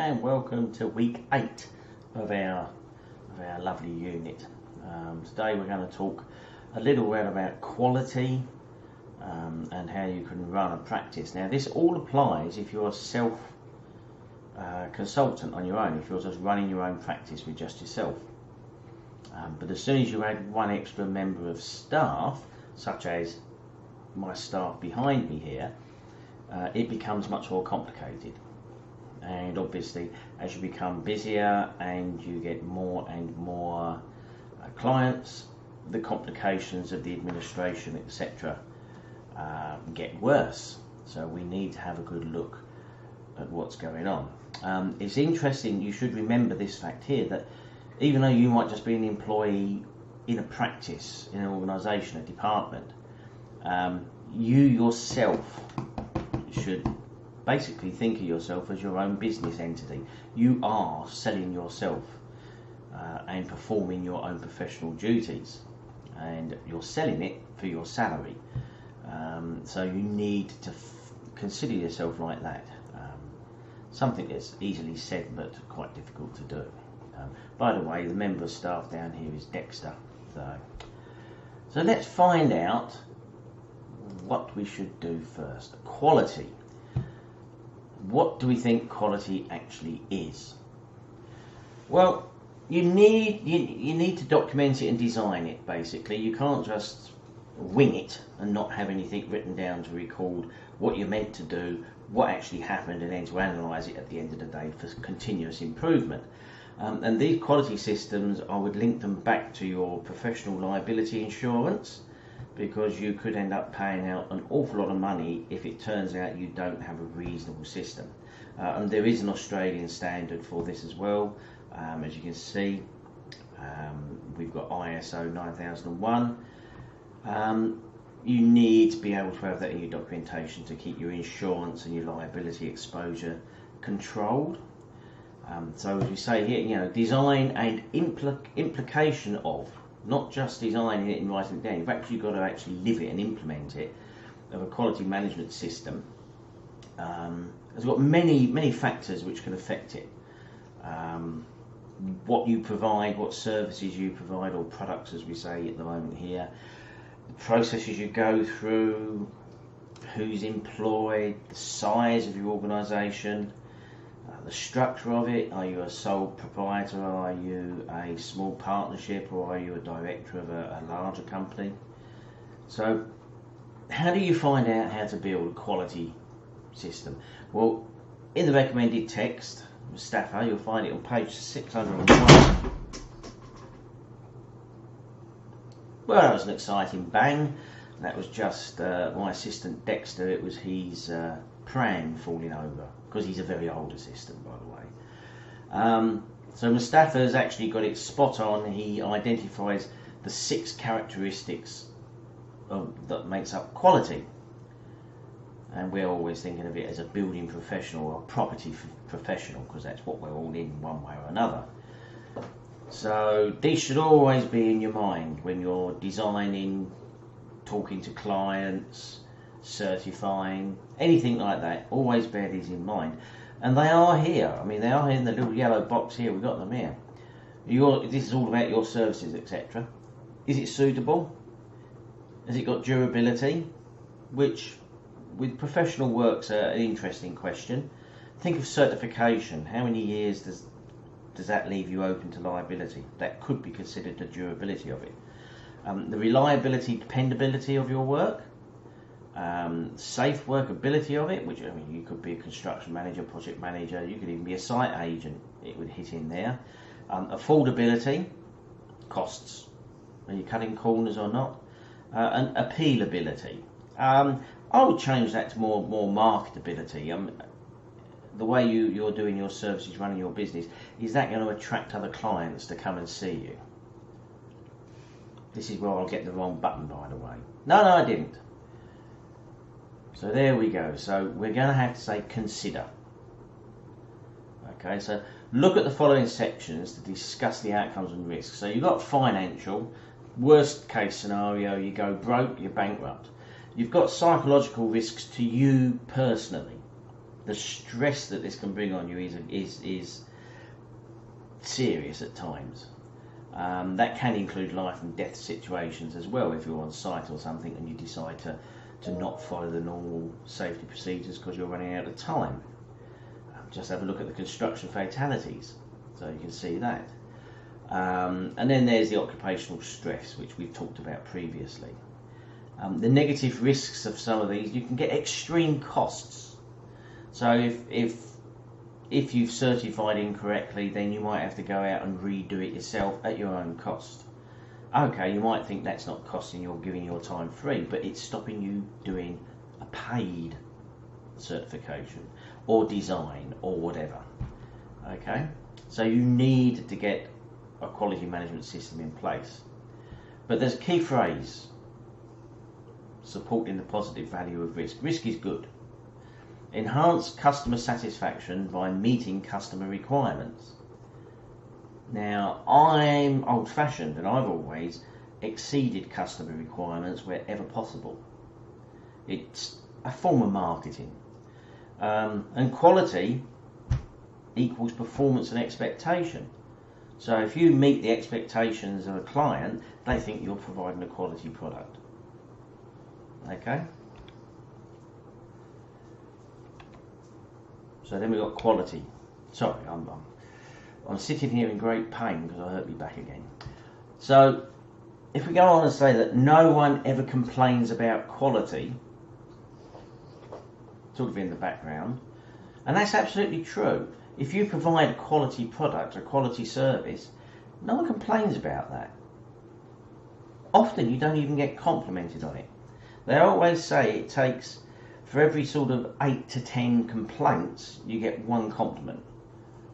and welcome to week 8 of our lovely unit. Today we're going to talk a little bit about quality and how you can run a practice. Now this all applies if you're a self consultant on your own, if you're just running your own practice with just yourself. But as soon as you add one extra member of staff, such as my staff behind me here, it becomes much more complicated. And obviously as you become busier and you get more and more clients, the complications of the administration, etc. Get worse. So we need to have a good look at what's going on. It's interesting, you should remember this fact here, that even though you might just be an employee in a practice, in an organisation, a department, you yourself should basically think of yourself as your own business entity. You are selling yourself and performing your own professional duties, and you're selling it for your salary. So you need to consider yourself like that. Something that's easily said but quite difficult to do. By the way, the member of staff down here is Dexter. So let's find out what we should do first. Quality. What do we think quality actually is? Well, you need to document it and design it, basically. You can't just wing it and not have anything written down to record what you're meant to do, what actually happened, and then to analyse it at the end of the day for continuous improvement. And these quality systems, I would link them back to your professional liability insurance, because you could end up paying out an awful lot of money if it turns out you don't have a reasonable system. And there is an Australian standard for this as well. As you can see, we've got ISO 9001. You need to be able to have that in your documentation to keep your insurance and your liability exposure controlled. So as we say here, design and implication of, not just designing it and writing it down. You've actually got to actually live it and implement it, of a quality management system. It's got many factors which can affect it. What you provide, what services you provide, or products as we say at the moment here, the processes you go through, who's employed, the size of your organisation, the structure of it. Are you a sole proprietor, are you a small partnership, or are you a director of a larger company? So how do you find out how to build a quality system? Well, in the recommended text, Mustafa, you'll find it on page 601. Well, that was an exciting bang. That was just my assistant Dexter. It was his pram falling over, because he's a very old assistant, by the way. So Mustafa's actually got it spot on. He identifies the 6 characteristics that makes up quality. And we're always thinking of it as a building professional or a property professional, because that's what we're all in one way or another. So these should always be in your mind when you're designing, talking to clients, certifying, anything like that. Always bear these in mind. And they are here. I mean, they are in the little yellow box here. We've got them here. This is all about your services, etc. Is it suitable? Has it got durability? Which, with professional work's an interesting question. Think of certification. How many years does that leave you open to liability? That could be considered the durability of it. The reliability, dependability of your work. Safe workability of it, which, I mean, you could be a construction manager, project manager, you could even be a site agent, it would hit in there. Affordability, costs, are you cutting corners or not? And appealability. I would change that to more marketability. The way you're doing your services, running your business, is that going to attract other clients to come and see you? This is where I'll get the wrong button, by the way. No, I didn't. So there we go. So we're going to have to say consider. Okay, so look at the following sections to discuss the outcomes and risks. So you've got financial, worst case scenario, you go broke, you're bankrupt. You've got psychological risks to you personally. the stress that this can bring on you is serious at times. That can include life and death situations as well, if you're on site or something and you decide to not follow the normal safety procedures because you're running out of time. Just have a look at the construction fatalities, so you can see that. And then there's the occupational stress, which we've talked about previously. The negative risks of some of these, you can get extreme costs. So if you've certified incorrectly, then you might have to go out and redo it yourself at your own cost. Okay, you might think that's not costing you or giving your time free, but it's stopping you doing a paid certification or design or whatever. Okay, so you need to get a quality management system in place. But there's a key phrase: supporting the positive value of risk. Risk is good. Enhance customer satisfaction by meeting customer requirements. Now, I'm old-fashioned and I've always exceeded customer requirements wherever possible. It's a form of marketing. And quality equals performance and expectation. So if you meet the expectations of a client, they think you're providing a quality product. Okay? So then we've got quality. Sorry, I'm sitting here in great pain because I hurt my back again. So if we go on and say that no one ever complains about quality, sort of in the background, and that's absolutely true. If you provide a quality product, a quality service, no one complains about that. Often you don't even get complimented on it. They always say it takes, for every sort of 8 to 10 complaints, you get one compliment.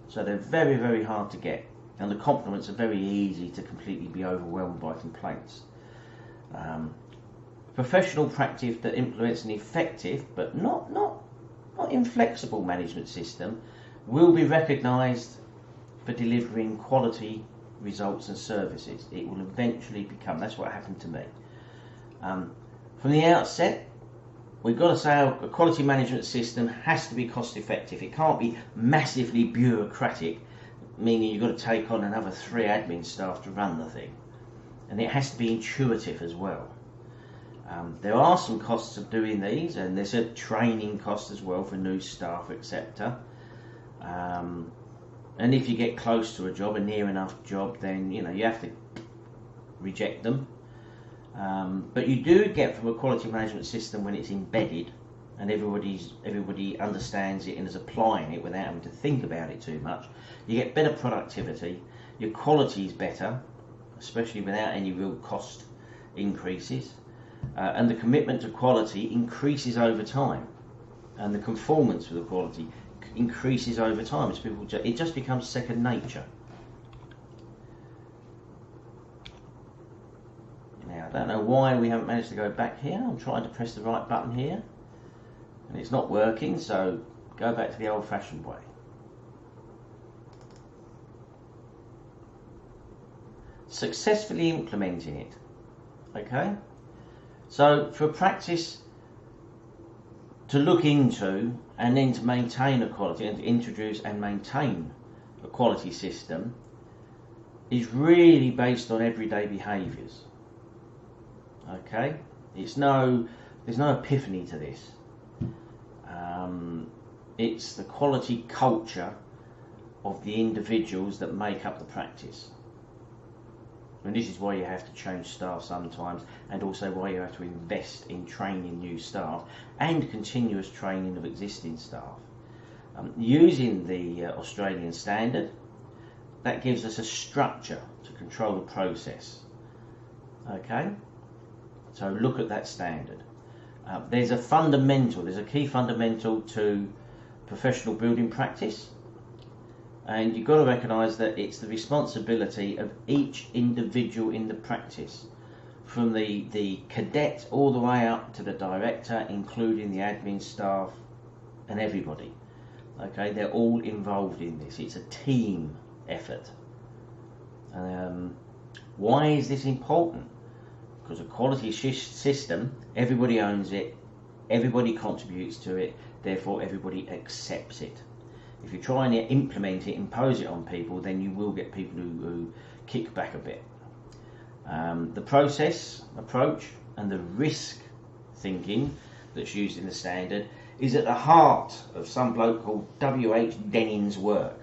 So they're very, very hard to get. And the compliments are very easy to completely be overwhelmed by complaints. Professional practice that implements an effective but not inflexible management system will be recognised for delivering quality results and services. It will eventually become, that's what happened to me. From the outset, we've got to say a quality management system has to be cost effective. It can't be massively bureaucratic, meaning you've got to take on another 3 admin staff to run the thing. And it has to be intuitive as well. There are some costs of doing these, and there's a training cost as well for new staff, etc. And if you get close to a job, a near enough job, then you have to reject them. But you do get from a quality management system when it's embedded and everybody understands it and is applying it without having to think about it too much. You get better productivity, your quality is better, especially without any real cost increases, and the commitment to quality increases over time, and the conformance with the quality increases over time as people it just becomes second nature. Now, I don't know why we haven't managed to go back here. I'm trying to press the right button here and it's not working, so go back to the old-fashioned way. Successfully implementing it. Okay, so for practice to look into and then to maintain a quality and to introduce and maintain a quality system is really based on everyday behaviours. Okay, there's no epiphany to this. It's the quality culture of the individuals that make up the practice. And this is why you have to change staff sometimes, and also why you have to invest in training new staff and continuous training of existing staff. Using the Australian standard, that gives us a structure to control the process. Okay, so look at that standard. There's a key fundamental to professional building practice. And you've got to recognise that it's the responsibility of each individual in the practice, from the cadet all the way up to the director, including the admin staff and everybody. Okay, they're all involved in this. It's a team effort. Why is this important? Because a quality system, everybody owns it, everybody contributes to it, therefore everybody accepts it. If you try and implement it, impose it on people, then you will get people who kick back a bit. The process, approach, and the risk thinking that's used in the standard is at the heart of some bloke called W.H. Denning's work.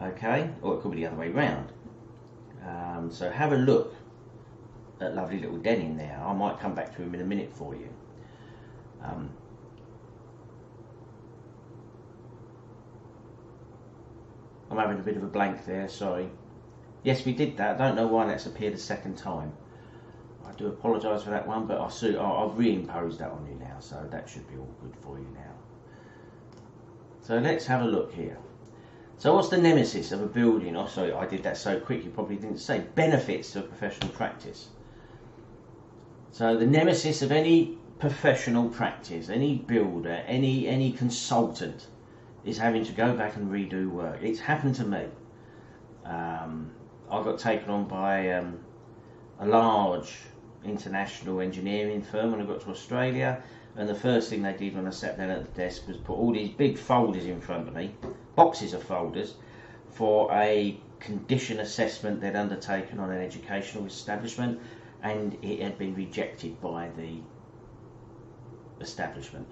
Okay, or it could be the other way round. So have a look at lovely little Denning there. I might come back to him in a minute for you. I'm having a bit of a blank there, sorry. Yes, we did that. I don't know why that's appeared a second time. I do apologise for that one, but I've reimposed that on you now, so that should be all good for you now. So let's have a look here. So what's the nemesis of a building? Oh, sorry, I did that so quick you probably didn't say. Benefits of professional practice. So the nemesis of any professional practice, any builder, any consultant, is having to go back and redo work. It's happened to me. I got taken on by a large international engineering firm when I got to Australia, and the first thing they did when I sat down at the desk was put all these big folders in front of me, boxes of folders, for a condition assessment they'd undertaken on an educational establishment, and it had been rejected by the establishment.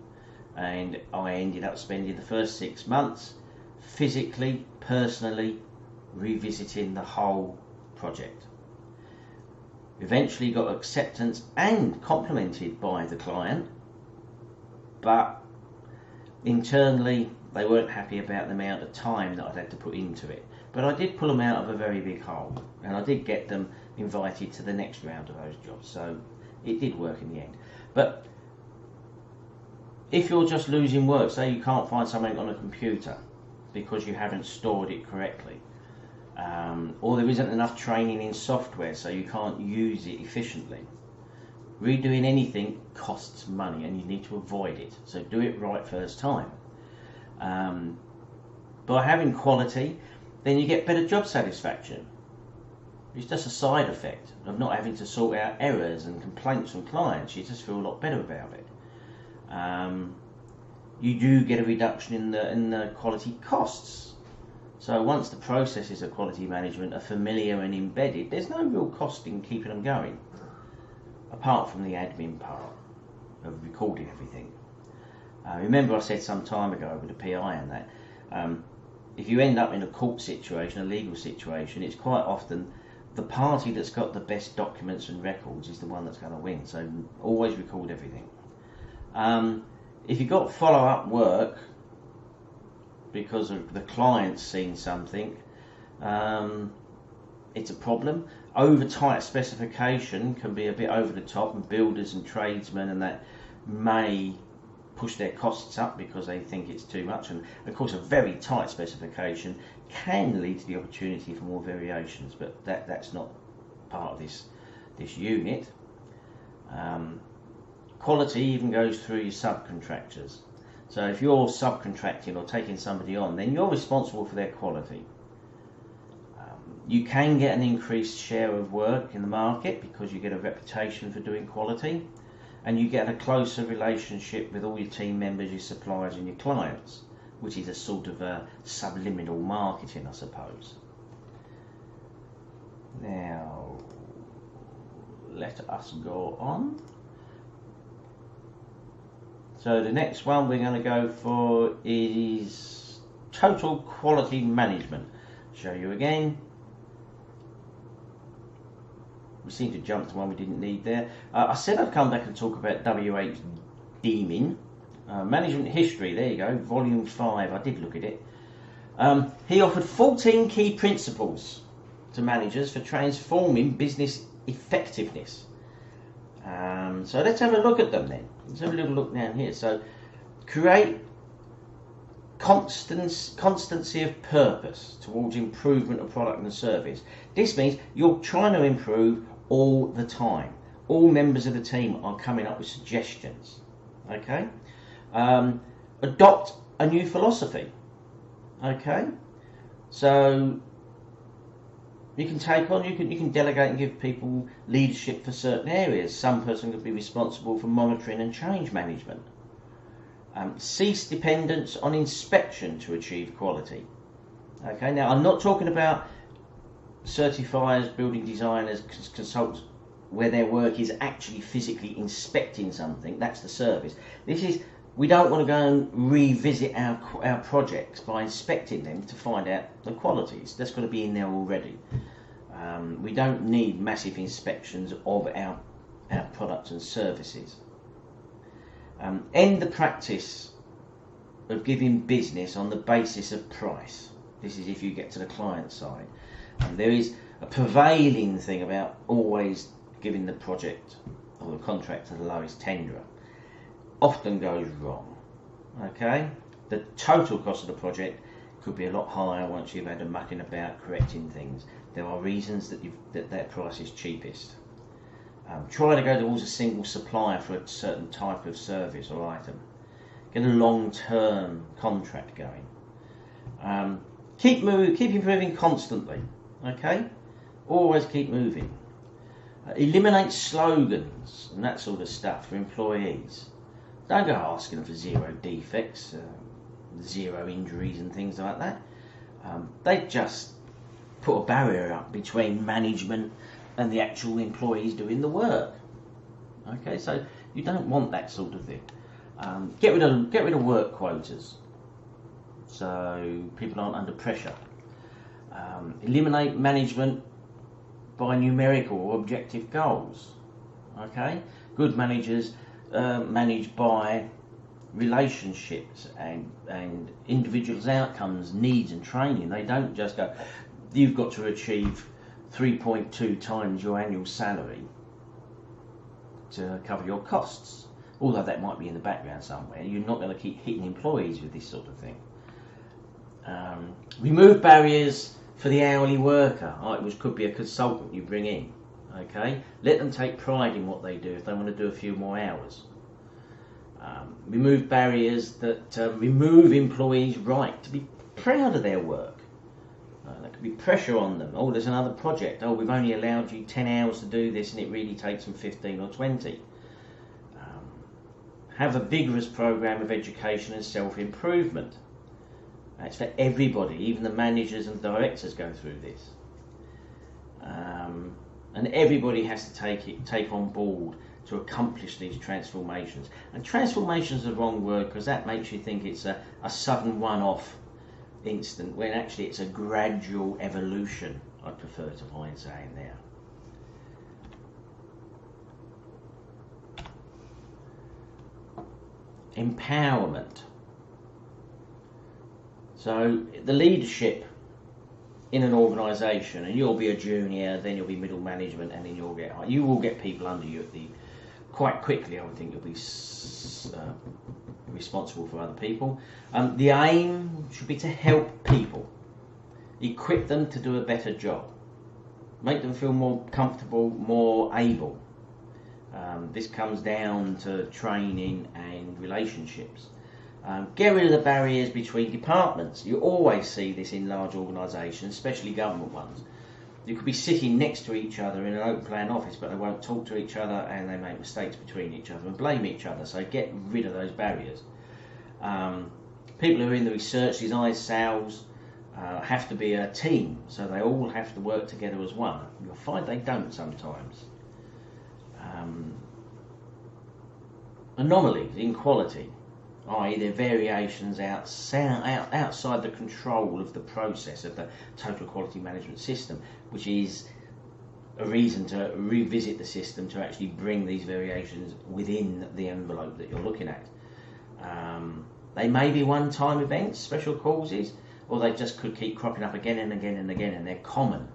And I ended up spending the first 6 months physically, personally revisiting the whole project. Eventually got acceptance and complimented by the client, but internally they weren't happy about the amount of time that I'd had to put into it. But I did pull them out of a very big hole, and I did get them invited to the next round of those jobs, so it did work in the end. But if you're just losing work, say you can't find something on a computer because you haven't stored it correctly, or there isn't enough training in software so you can't use it efficiently, redoing anything costs money and you need to avoid it, so do it right first time. By having quality, then you get better job satisfaction. It's just a side effect of not having to sort out errors and complaints from clients. You just feel a lot better about it. You do get a reduction in the quality costs. So once the processes of quality management are familiar and embedded, there's no real cost in keeping them going, apart from the admin part of recording everything. Remember I said some time ago with the PI and that, if you end up in a court situation, a legal situation, it's quite often the party that's got the best documents and records is the one that's going to win. So always record everything. If you've got follow-up work because of the client's seen something, it's a problem. Over tight specification can be a bit over the top, and builders and tradesmen and that may push their costs up because they think it's too much, and of course a very tight specification can lead to the opportunity for more variations, but that's not part of this unit. Quality even goes through your subcontractors. So if you're subcontracting or taking somebody on, then you're responsible for their quality. You can get an increased share of work in the market because you get a reputation for doing quality, and you get a closer relationship with all your team members, your suppliers and your clients, which is a sort of a subliminal marketing, I suppose. Now, let us go on. So the next one we're going to go for is total quality management. Show you again. We seem to jump to one we didn't need there. I said I'd come back and talk about W.H. Deming. Management History, there you go, Volume 5, I did look at it. He offered 14 key principles to managers for transforming business effectiveness. So let's have a look at them then. Let's have a little look down here. So, create constancy of purpose towards improvement of product and service. This means you're trying to improve all the time. All members of the team are coming up with suggestions. Okay? Adopt a new philosophy. Okay? So you can take on, you can delegate and give people leadership for certain areas. Some person could be responsible for monitoring and change management. Cease dependence on inspection to achieve quality. Okay, now I'm not talking about certifiers, building designers, consultants, where their work is actually physically inspecting something. That's the service. This is, we don't want to go and revisit our projects by inspecting them to find out the qualities. That's got to be in there already. We don't need massive inspections of our products and services. End the practice of giving business on the basis of price. This is if you get to the client side. There is a prevailing thing about always giving the project or the contract to the lowest tenderer. Often goes wrong. Okay, the total cost of the project could be a lot higher once you've had a mucking about correcting things. There are reasons that price is cheapest. Try to go towards a single supplier for a certain type of service or item. Get a long-term contract going. Keep improving constantly. Okay, always keep moving. Eliminate slogans and that sort of stuff for employees. Don't go asking them for 0 defects, 0 injuries and things like that. They just put a barrier up between management and the actual employees doing the work. Okay, so you don't want that sort of thing. Get rid of work quotas, so people aren't under pressure. Eliminate management by numerical or objective goals. Okay, good managers manage by relationships and individuals' outcomes, needs and training. They don't just go, you've got to achieve 3.2 times your annual salary to cover your costs. Although that might be in the background somewhere, you're not going to keep hitting employees with this sort of thing. Remove barriers for the hourly worker, which could be a consultant you bring in. Okay, let them take pride in what they do if they want to do a few more hours. Remove barriers that remove employees' right to be proud of their work. There could be pressure on them. Oh, there's another project. Oh, we've only allowed you 10 hours to do this and it really takes them 15 or 20. Have a vigorous program of education and self-improvement. It's for everybody, even the managers and directors go through this. And everybody has to take on board to accomplish these transformations. And transformation is the wrong word because that makes you think it's a sudden one-off instant, when actually it's a gradual evolution, I prefer to find saying there. Empowerment. So the leadership in an organisation, and you'll be a junior, then you'll be middle management, and then you will get people under you quite quickly. I would think you'll be responsible for other people. The aim should be to help people, equip them to do a better job, make them feel more comfortable, more able. This comes down to training and relationships. Get rid of the barriers between departments. You always see this in large organisations, especially government ones. You could be sitting next to each other in an open plan office, but they won't talk to each other and they make mistakes between each other and blame each other. So get rid of those barriers. People who are in the research, design, sales have to be a team, so they all have to work together as one. You'll find they don't sometimes. Anomalies in quality, i.e. their variations outside the control of the process of the total quality management system, which is a reason to revisit the system to actually bring these variations within the envelope that you're looking at. They may be one-time events, special causes, or they just could keep cropping up again and again and again, and they're common.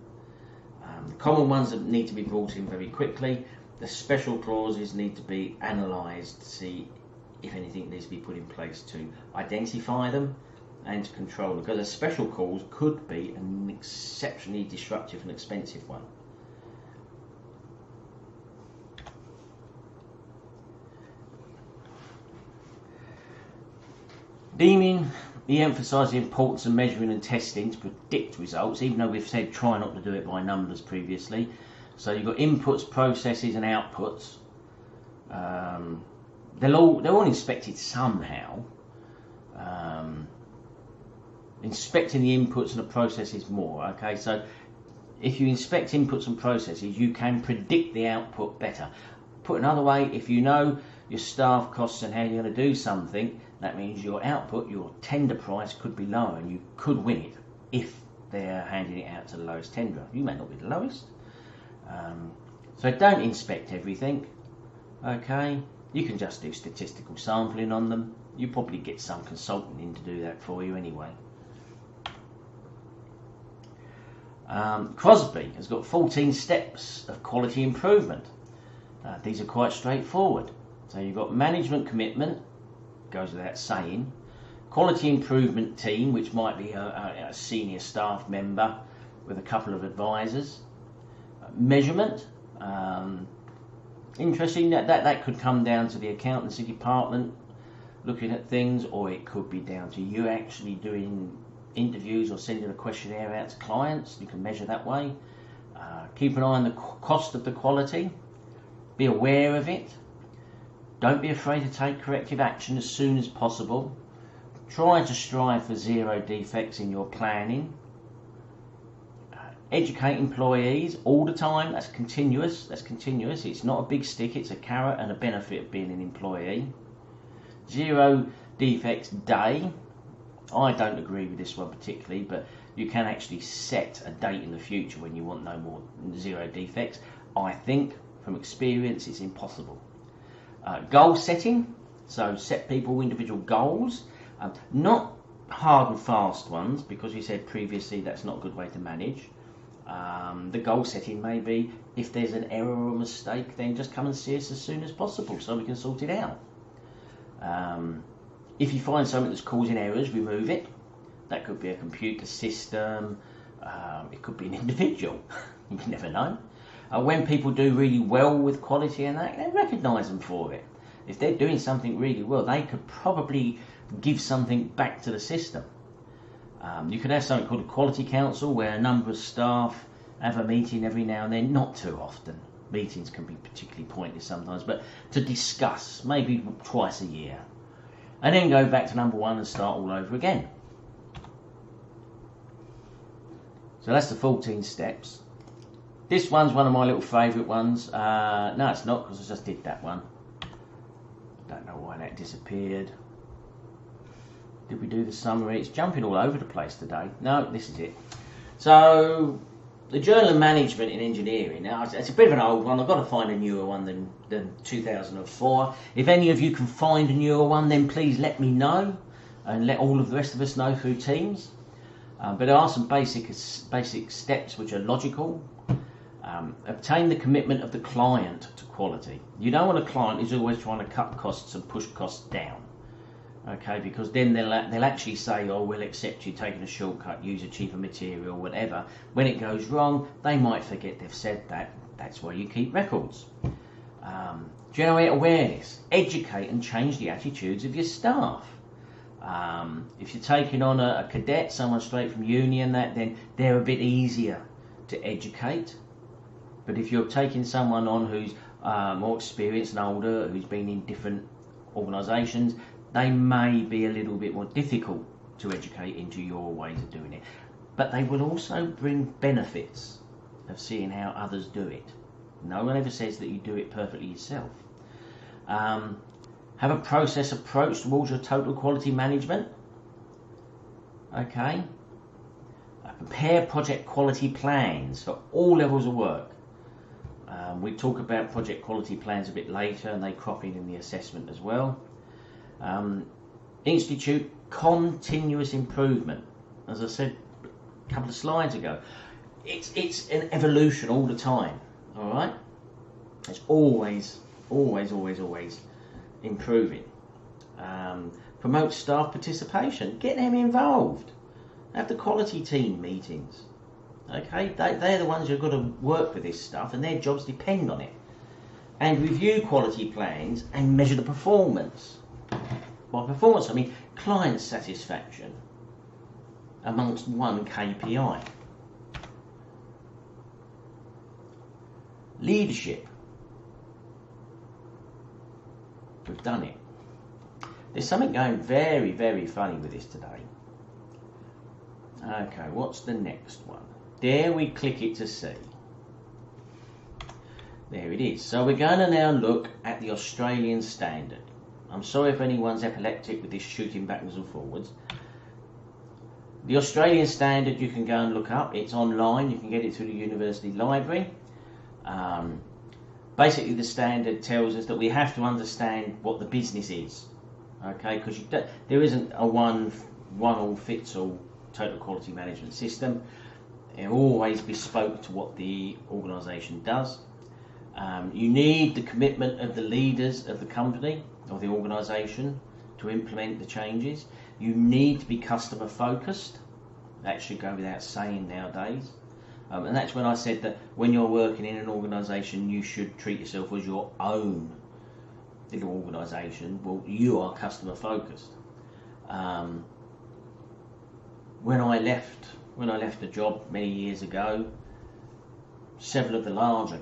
Common ones that need to be brought in very quickly. The special clauses need to be analysed to see if anything needs to be put in place to identify them and to control them, because a special cause could be an exceptionally disruptive and expensive one. De-emphasise the importance of measuring and testing to predict results, even though we've said try not to do it by numbers previously. So you've got inputs, processes and outputs. They're all inspected somehow, Inspecting the inputs and the processes more. Okay, so if you inspect inputs and processes, you can predict the output better. Put another way, if you know your staff costs and how you're going to do something, that means your output, your tender price could be lower, and you could win it if they're handing it out to the lowest tenderer. You may not be the lowest. So don't inspect everything. Okay, you can just do statistical sampling on them. You probably get some consultant in to do that for you anyway. Crosby has got 14 steps of quality improvement. These are quite straightforward. So you've got management commitment, goes without saying. Quality improvement team, which might be a senior staff member with a couple of advisors. Measurement, interesting, that could come down to the accountancy department looking at things, or it could be down to you actually doing interviews or sending a questionnaire out to clients. You can measure that way. Keep an eye on the cost of the quality. Be aware of it. Don't be afraid to take corrective action as soon as possible. Try to strive for 0 defects in your planning. Educate employees all the time. That's continuous. It's not a big stick, it's a carrot and a benefit of being an employee. 0 defects day. I don't agree with this one particularly, but you can actually set a date in the future when you want no more 0 defects. I think from experience it's impossible. Goal setting, so set people individual goals, not hard and fast ones, because we said previously that's not a good way to manage. The goal setting may be, if there's an error or a mistake, then just come and see us as soon as possible so we can sort it out. If you find something that's causing errors, remove it. That could be a computer system, it could be an individual, you never know. When people do really well with quality and that, they recognise them for it. If they're doing something really well, they could probably give something back to the system. You could have something called a quality council, where a number of staff have a meeting every now and then, not too often. Meetings can be particularly pointless sometimes, but to discuss, maybe twice a year. And then go back to number 1 and start all over again. So that's the 14 steps. This one's one of my little favourite ones. No, it's not, because I just did that one. Don't know why that disappeared. Did we do the summary? It's jumping all over the place today. No, this is it. So, the Journal of Management in Engineering. Now, it's a bit of an old one. I've got to find a newer one than 2004. If any of you can find a newer one, then please let me know, and let all of the rest of us know through Teams. But there are some basic steps which are logical. Obtain the commitment of the client to quality. You don't want a client who's always trying to cut costs and push costs down. Okay, because then they'll actually say, oh, we'll accept you taking a shortcut, use a cheaper material, whatever. When it goes wrong, they might forget they've said that. That's why you keep records. Generate awareness. Educate and change the attitudes of your staff. If you're taking on a cadet, someone straight from uni and that, then they're a bit easier to educate. But if you're taking someone on who's more experienced and older, who's been in different organisations, they may be a little bit more difficult to educate into your ways of doing it. But they will also bring benefits of seeing how others do it. No one ever says that you do it perfectly yourself. Have a process approach towards your total quality management. Okay. Prepare project quality plans for all levels of work. We talk about project quality plans a bit later, and they crop in the assessment as well. Institute continuous improvement. As I said a couple of slides ago, it's an evolution all the time. All right, it's always improving. Promote staff participation. Get them involved. Have the quality team meetings. Okay, they're the ones who've got to work with this stuff, and their jobs depend on it. And review quality plans and measure the performance. By performance, I mean client satisfaction amongst one KPI. Leadership. We've done it. There's something going very, very funny with this today. Okay, what's the next one? There we click it to see. There it is. So we're going to now look at the Australian standard. I'm sorry if anyone's epileptic with this shooting backwards and forwards. The Australian standard you can go and look up. It's online. You can get it through the university library. Basically, the standard tells us that we have to understand what the business is. Okay, because there isn't a one-all-fits-all total quality management system. They're always bespoke to what the organisation does. You need the commitment of the leaders of the company or the organisation to implement the changes. You need to be customer focused. That should go without saying nowadays. And that's when I said that when you're working in an organisation, you should treat yourself as your own little organisation. Well, you are customer focused. When I left the job many years ago, several of the larger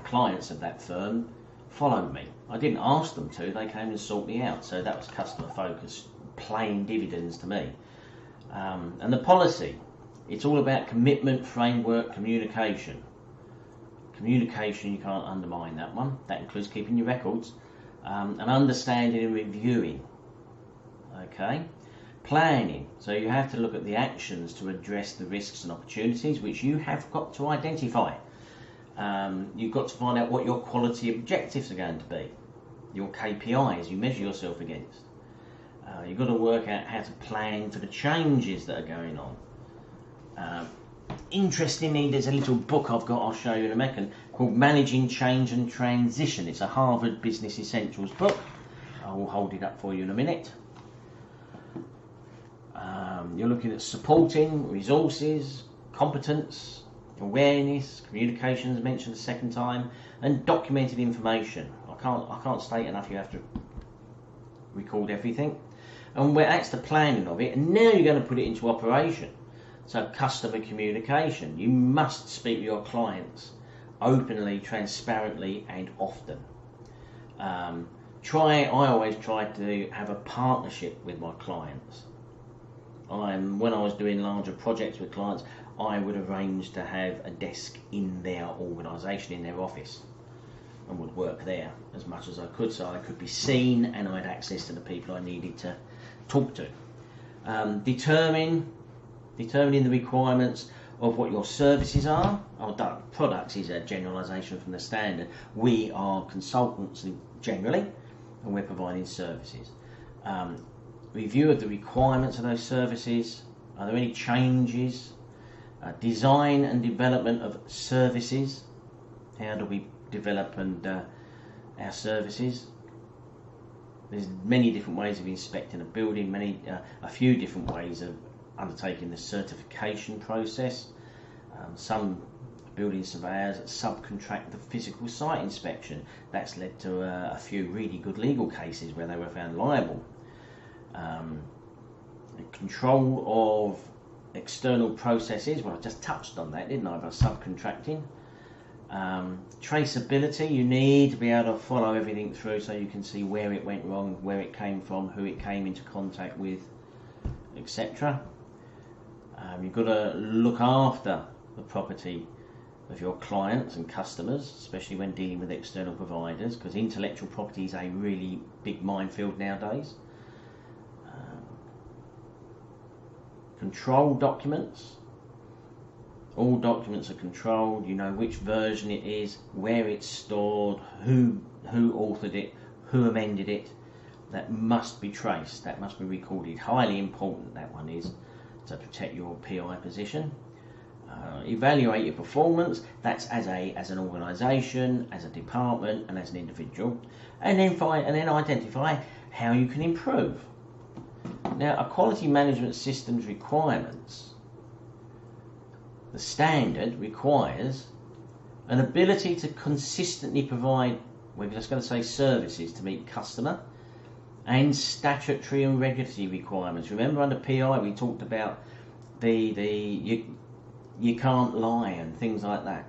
clients of that firm followed me. I didn't ask them to, they came and sought me out. So that was customer focus, paying dividends to me. And the policy, it's all about commitment, framework, communication. Communication, you can't undermine that one. That includes keeping your records, and understanding and reviewing. Okay. Planning, so you have to look at the actions to address the risks and opportunities which you have got to identify. You've got to find out what your quality objectives are going to be, your KPIs you measure yourself against. You've got to work out how to plan for the changes that are going on. Interestingly, there's a little book I've got, I'll show you in a second, called Managing Change and Transition. It's a Harvard Business Essentials book. I will hold it up for you in a minute. You're looking at supporting, resources, competence, awareness, communications mentioned a second time, and documented information. I can't state enough, you have to record everything. And that's the planning of it, and now you're going to put it into operation. So customer communication, you must speak with your clients openly, transparently, and often. I always try to have a partnership with my clients. When I was doing larger projects with clients, I would arrange to have a desk in their organisation, in their office, and would work there as much as I could, so I could be seen and I had access to the people I needed to talk to. Determining the requirements of what your services are. Products is a generalisation from the standard. We are consultants generally, and we're providing services. Review of the requirements of those services. Are there any changes? Design and development of services. How do we develop our services? There's many different ways of inspecting a building, a few different ways of undertaking the certification process. Some building surveyors subcontract the physical site inspection. That's led to a few really good legal cases where they were found liable. Control of external processes, well I just touched on that, didn't I, by subcontracting. Traceability, you need to be able to follow everything through so you can see where it went wrong, where it came from, who it came into contact with, etc. You've got to look after the property of your clients and customers, especially when dealing with external providers, because intellectual property is a really big minefield nowadays. Control documents. All documents are controlled. You know which version it is, where it's stored, who authored it, who amended it. That must be traced. That must be recorded. Highly important, that one is, to protect your PI position. Evaluate your performance. That's as an organisation, as a department, and as an individual. And then identify how you can improve. Now, a quality management system's requirements, the standard requires an ability to consistently provide, we're just going to say services to meet customer and statutory and regulatory requirements. Remember under PI we talked about you can't lie and things like that.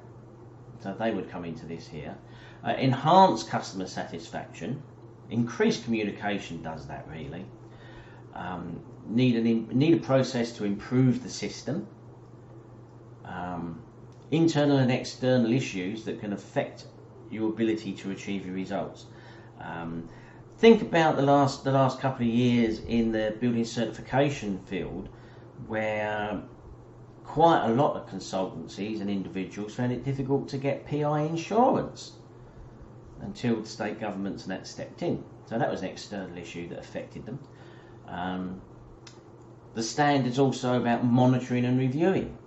So they would come into this here. Enhance customer satisfaction. Increased communication does that really. need a process to improve the system, internal and external issues that can affect your ability to achieve your results. Think about the last couple of years in the building certification field, where quite a lot of consultancies and individuals found it difficult to get PI insurance until the state governments and that stepped in. So that was an external issue that affected them. The standard's also about monitoring and reviewing.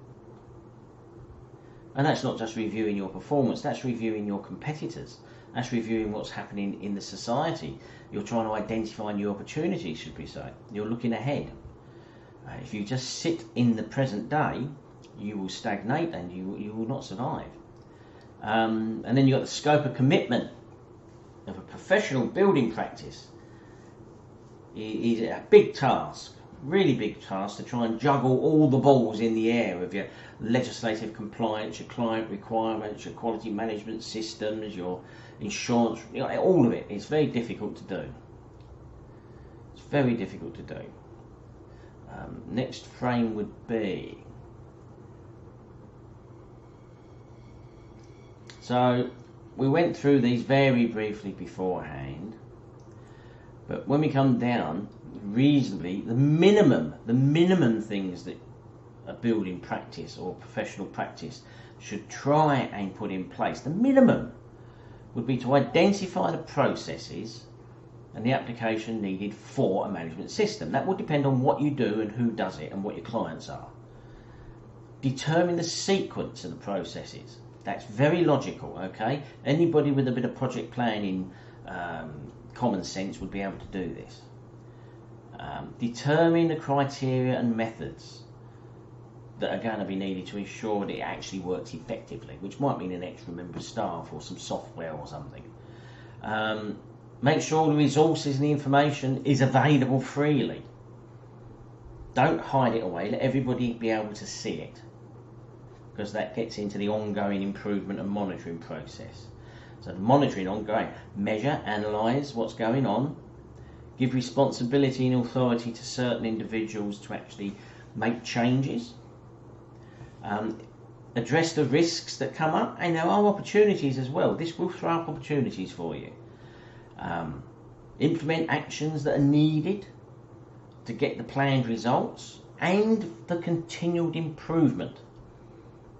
And that's not just reviewing your performance, that's reviewing your competitors. That's reviewing what's happening in the society. You're trying to identify new opportunities, should we say. You're looking ahead. If you just sit in the present day, you will stagnate and you will not survive. And then you've got the scope of commitment of a professional building practice. Is a big task, really big task, to try and juggle all the balls in the air of your legislative compliance, your client requirements, your quality management systems, your insurance, all of it. It's very difficult to do. It's very difficult to do. Next frame would be, so we went through these very briefly beforehand, but when we come down reasonably, the minimum things that a building practice or professional practice should try and put in place, the minimum would be to identify the processes and the application needed for a management system. That will depend on what you do and who does it and what your clients are. Determine the sequence of the processes. That's very logical, okay? Anybody with a bit of project planning common sense would be able to do this. Determine the criteria and methods that are going to be needed to ensure that it actually works effectively, which might mean an extra member of staff or some software or something. Make sure the resources and the information is available freely. Don't hide it away, let everybody be able to see it, because that gets into the ongoing improvement and monitoring process. So the monitoring ongoing, measure, analyse what's going on, give responsibility and authority to certain individuals to actually make changes, address the risks that come up, and there are opportunities as well. This will throw up opportunities for you. Implement actions that are needed to get the planned results and the continued improvement.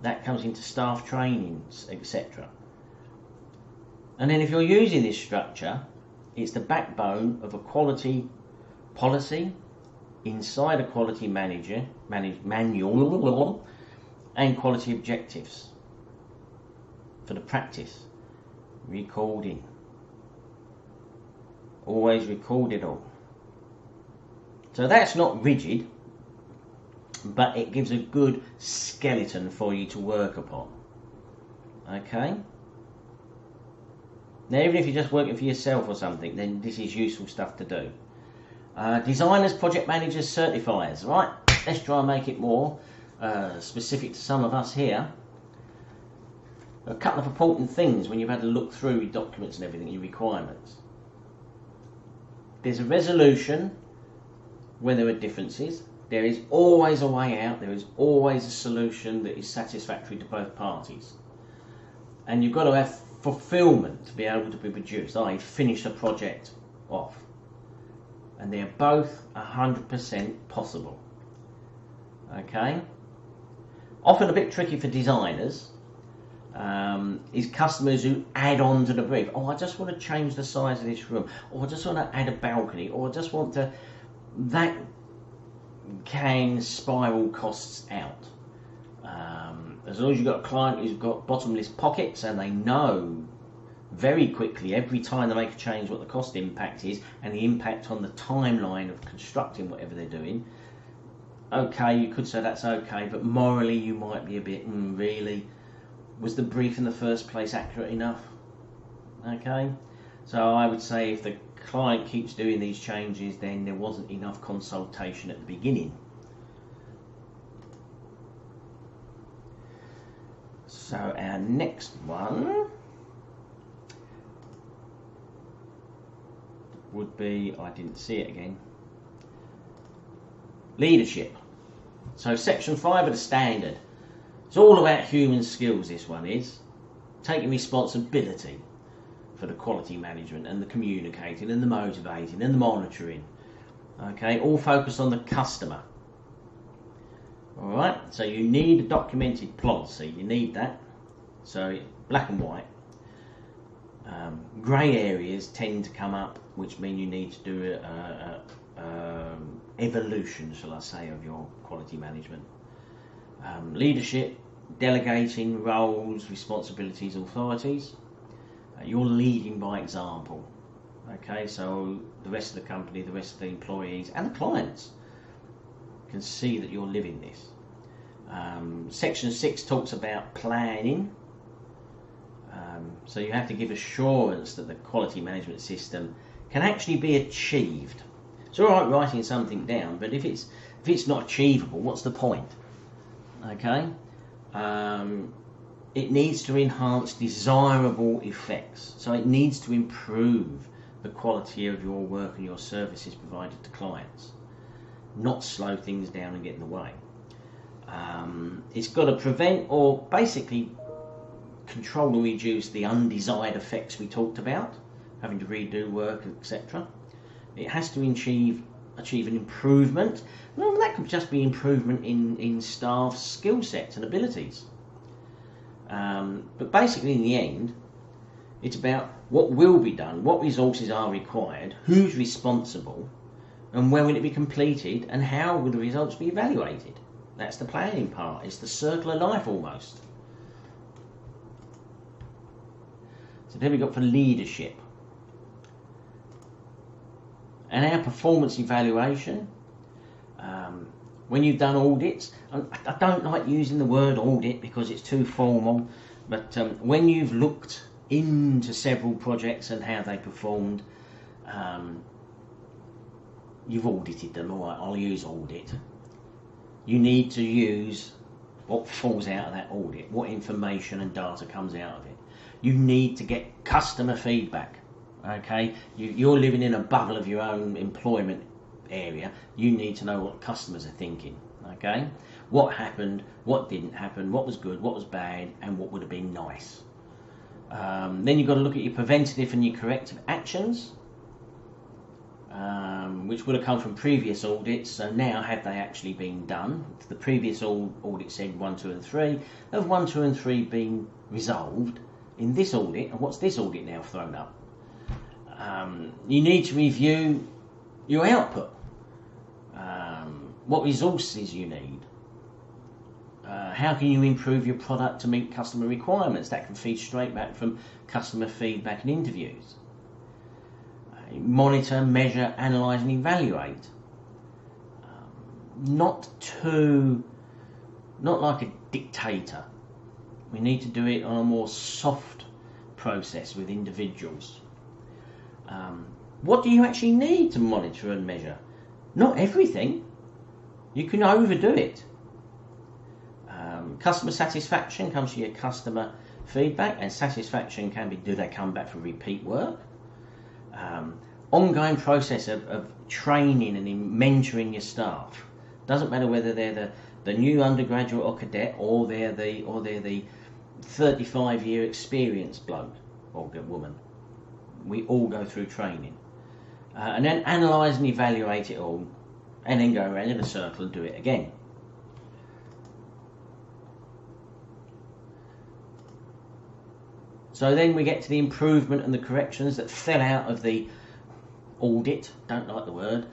That comes into staff trainings, etc. And then if you're using this structure, it's the backbone of a quality policy inside a quality manual and quality objectives for the practice. Recording. Always record it all. So that's not rigid, but it gives a good skeleton for you to work upon. Okay? Now, even if you're just working for yourself or something, then this is useful stuff to do. Designers, project managers, certifiers. Right, let's try and make it more specific to some of us here. A couple of important things when you've had to look through your documents and everything, your requirements. There's a resolution when there are differences. There is always a way out. There is always a solution that is satisfactory to both parties. And you've got to have fulfilment to be able to be produced, i.e. finish the project off. And they're both 100% possible. Okay? Often a bit tricky for designers is customers who add on to the brief. Oh, I just want to change the size of this room, or I just want to add a balcony, or I just want to... That can spiral costs out. As long as you've got a client who's got bottomless pockets and they know very quickly every time they make a change what the cost impact is and the impact on the timeline of constructing whatever they're doing, okay, you could say that's okay, but morally you might be a bit, really? Was the brief in the first place accurate enough? Okay, so I would say if the client keeps doing these changes, then there wasn't enough consultation at the beginning. So our next one would be, I didn't see it again, Leadership. So section 5 of the standard. It's all about human skills, this one is. Taking responsibility for the quality management and the communicating and the motivating and the monitoring. Okay, all focused on the customer. Alright, so you need a documented policy, you need that. So black and white. Grey areas tend to come up, which mean you need to do evolution, shall I say, of your quality management. Leadership, delegating roles, responsibilities, authorities. You're leading by example. Okay, so the rest of the company, the rest of the employees and the clients can see that you're living this. Section 6 talks about planning. So you have to give assurance that the quality management system can actually be achieved. It's all right writing something down, but if it's not achievable, what's the point? Okay, it needs to enhance desirable effects. So it needs to improve the quality of your work and your services provided to clients, not slow things down and get in the way. It's got to prevent or basically control or reduce the undesired effects we talked about, having to redo work, etc. It has to achieve an improvement. Well, that could just be improvement in staff skill sets and abilities. But basically in the end, it's about what will be done, what resources are required, who's responsible, and when will it be completed, and how will the results be evaluated. That's the planning part. It's the circle of life almost. So then we've got for leadership. And our performance evaluation, when you've done audits, I don't like using the word audit because it's too formal, but when you've looked into several projects and how they performed, you've audited them. All right, I'll use audit. You need to use what falls out of that audit, what information and data comes out of it. You need to get customer feedback. Okay, you're living in a bubble of your own employment area. You need to know what customers are thinking. Okay, what happened, what didn't happen, what was good, what was bad, and what would have been nice. Then you've got to look at your preventative and your corrective actions, which would have come from previous audits. So now, have they actually been done? The previous audit said 1, 2 and 3. Have 1, 2 and 3 been resolved in this audit? And what's this audit now thrown up? You need to review your output, what resources you need, how can you improve your product to meet customer requirements. That can feed straight back from customer feedback and interviews. Monitor, measure, analyse and evaluate. Not like a dictator. We need to do it on a more soft process with individuals. What do you actually need to monitor and measure? Not everything. You can overdo it. Customer satisfaction comes from your customer feedback, and satisfaction can be, do they come back for repeat work? Ongoing process of training and mentoring your staff. Doesn't matter whether they're the new undergraduate or cadet, or they're the 35-year experienced bloke or woman. We all go through training. And then analyse and evaluate it all, and then go around in a circle and do it again. So then we get to the improvement and the corrections that fell out of the audit. Don't like the word.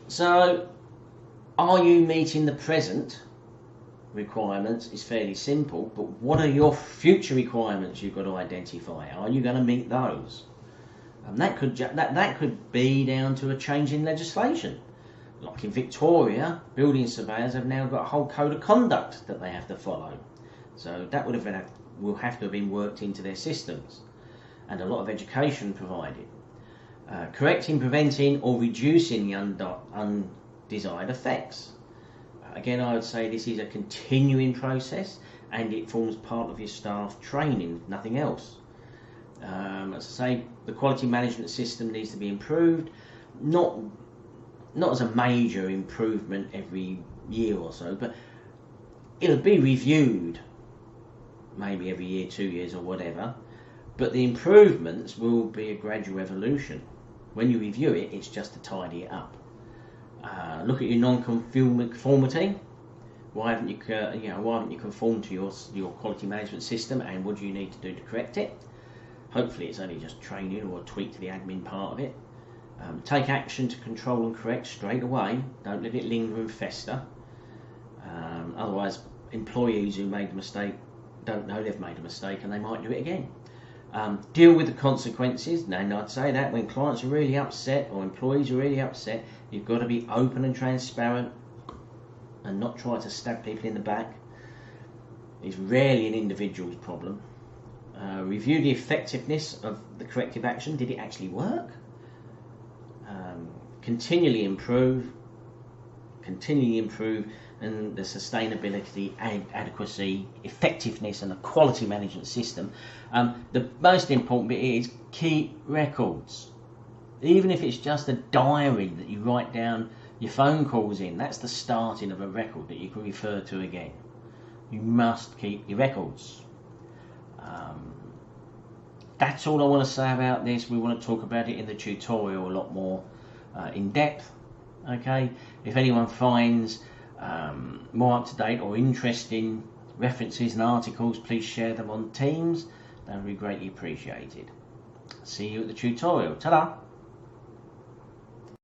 So, are you meeting the present requirements? Is fairly simple, but what are your future requirements you've got to identify? Are you going to meet those? And that could be down to a change in legislation. Like in Victoria, building surveyors have now got a whole code of conduct that they have to follow. So that will have to have been worked into their systems, and a lot of education provided. Correcting, preventing or reducing the undesired effects. Again, I would say this is a continuing process, and it forms part of your staff training, nothing else. As I say, the quality management system needs to be improved, not not as a major improvement every year or so, but it'll be reviewed maybe every year, 2 years or whatever, but the improvements will be a gradual evolution. When you review it, it's just to tidy it up. Look at your non-conformity. Why haven't you conformed to your quality management system, and what do you need to do to correct it? Hopefully it's only just training or a tweak to the admin part of it. Take action to control and correct straight away. Don't let it linger and fester. Otherwise, employees who made the mistake don't know they've made a mistake, and they might do it again. Deal with the consequences. Now, I'd say that when clients are really upset or employees are really upset, you've got to be open and transparent and not try to stab people in the back. It's rarely an individual's problem. Review the effectiveness of the corrective action. Did it actually work? Continually improve, and the sustainability, adequacy, effectiveness, and the quality management system. The most important bit is keep records. Even if it's just a diary that you write down your phone calls in, that's the starting of a record that you can refer to again. You must keep your records. That's all I want to say about this. We want to talk about it in the tutorial a lot more in depth. Okay, if anyone finds more up-to-date or interesting references and articles, please share them on Teams. That would be greatly appreciated. See you at the tutorial. Ta-da!